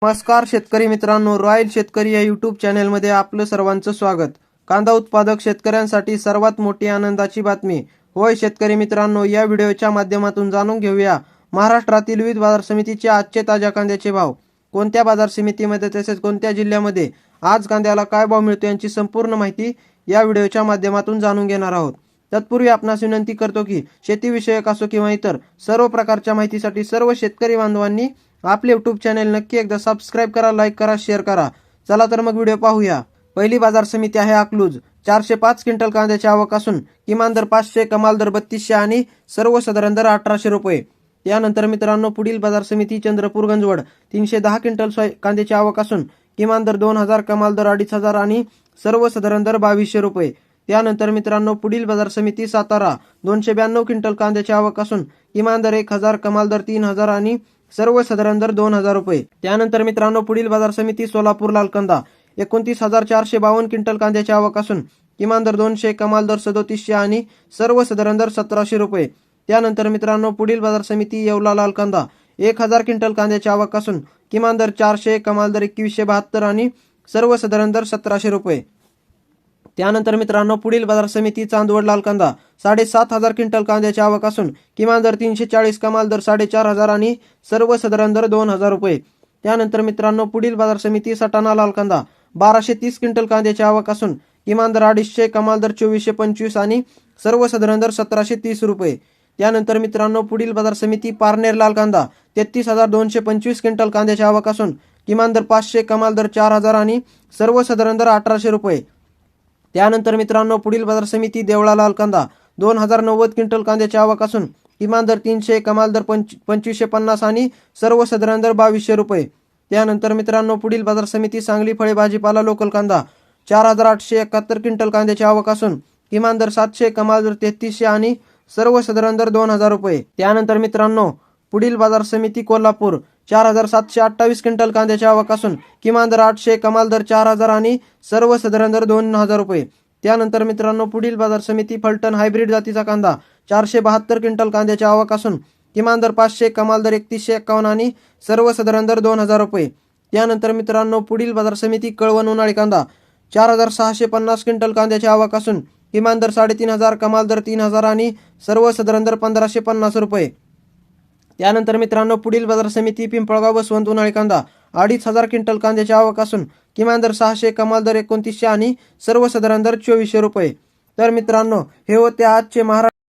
नमस्कार शेतकरी मित्रांनो, रॉयल शेतकरी या यूट्यूब चॅनलमध्ये आपलं सर्वांचं स्वागत। कांदा उत्पादक शेतकऱ्यांसाठी सर्वात मोठी आनंदाची बातमी। होय शेतकरी मित्रांनो, या व्हिडिओच्या माध्यमातून जाणून घेऊया महाराष्ट्रातील विविध बाजार समितीचे आजचे ताज्या कांद्याचे भाव, कोणत्या बाजार समितीमध्ये तसेच कोणत्या जिल्ह्यामध्ये आज कांद्याला काय भाव मिळतो यांची संपूर्ण माहिती या व्हिडिओच्या माध्यमातून जाणून घेणार आहोत। तत्पूर्वी आपणास विनंती करतो की शेतीविषयक असो किंवा इतर सर्व प्रकारच्या माहितीसाठी सर्व शेतकरी बांधवांनी आपले यूट्यूब चॅनल नक्की एकदा सबस्क्राइब करा, लाईक करा, शेअर करा। चला तर मग व्हिडिओ पाहूया। पहिली बाजार समिती आहे अकलूज। 405 क्विंटल कांद्याची आवक असून किमान दर 500, कमाल दर 3200 आणि सर्वसाधारण दर 1800 रुपये। त्यानंतर मित्रांनो पुढील बाजार समिती चंद्रपूर गंजवड। 310 क्विंटल कांद्याची आवक असून किमान दर 2000, कमाल दर 2500 आणि सर्वसाधारण दर 2200 रुपये। त्यानंतर मित्रांनो पुढील बाजार समिती सातारा। 292 क्विंटल कांद्याची आवक असून किमान दर 1000, कमाल दर 3000 आणि सर्वसाधारण दर 2000 रुपये। त्यानंतर मित्रांनो पुढील बाजार समिती सोलापूर लाल कांदा। 29452 क्विंटल कांद्याची आवक असून किमान दर 200, कमाल दर 3700 आणि सर्वसाधारण दर 1700 रुपये। त्यानंतर मित्रांनो पुढील बाजार समिती येवला लाल कांदा। 1000 क्विंटल कांद्याची आवक असून किमान दर 400, कमाल दर 2172 आणि सर्वसाधारण दर 1700 रुपये। त्यानंतर मित्रांनो पुढील बाजार समिती चांदवड लाल कांदा। 7500 क्विंटल कांद्याची आवक असून किमान दर 340, कमाल दर 4500 आणि सर्वसाधारण दर 2000 रुपये। त्यानंतर मित्रांनो पुढील बाजार समिती सटाणा लाल कांदा। 1230 क्विंटल कांद्याची आवक असून किमान दर 250, कमाल दर 2425 आणि सर्वसाधारण दर 1730 रुपये। त्यानंतर मित्रांनो पुढील बाजार समिती पारनेर लाल कांदा। 33225 क्विंटल कांद्याची आवक असून किमान दर 500, कमाल दर 4000 आणि सर्वसाधारण दर 1800 रुपये। त्यानंतर मित्रांनो पुढील बाजार समिती देवळा लाल कांदा। 2090 क्विंटल कांद्याची आवक असून किमान दर 300, कमाल दर 2550 आणि सर्वसाधारण दर 2200 रुपये। त्यानंतर मित्रांनो पुढील बाजार समिती सांगली फळे भाजीपाला लोकल कांदा। 4871 क्विंटल कांद्याची आवक असून किमान दर 700, कमाल दर 3300 आणि सर्वसाधारण दर 2000 रुपये। त्यानंतर मित्रांनो पुढील बाजार समिती कोल्हापूर। 4728 क्विंटल कांद्याची आवक असून किमान दर 800, कमाल दर 4000 आणि सर्वसाधारण दर 2000 रुपये। त्यानंतर मित्रांनो पुढील बाजार समिती फलटण हायब्रिड जातीचा कांदा। 472 क्विंटल कांद्याची आवक असून किमान दर 500, कमाल दर 3151 आणि सर्वसाधारण दर 2000 रुपये। त्यानंतर मित्रांनो पुढील बाजार समिती कळवण उन्हाळी कांदा। 4650 क्विंटल कांद्याची आवक असून किमान दर 3500, कमाल दर 3000 आणि सर्वसाधारण दर 1550 रुपये। त्यानंतर मित्रांनो पुढील बाजार समिती पिंपळगाव बसवंत उन्हाळी कांदा। 2500 क्विंटल कांद्याची आवक असून किमान दर 600, कमाल दर 2900 आणि सर्वसाधारण दर 2400 रुपये। तर मित्रांनो हे होते आजचे महाराष्ट्र